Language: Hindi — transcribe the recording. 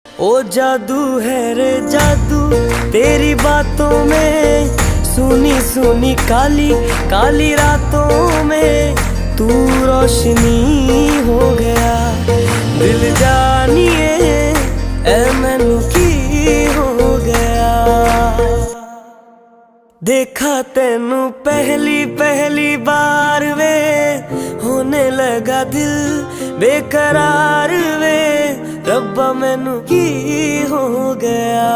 ओ जादू है रे जादू तेरी बातों में, सुनी सुनी काली काली रातों में तू रोशनी हो गया। दिल जानिए ए मैनू की हो गया। देखा तेनू पहली पहली बार वे, होने लगा दिल बेकरार वे। रब्बा मैनू की हो गया।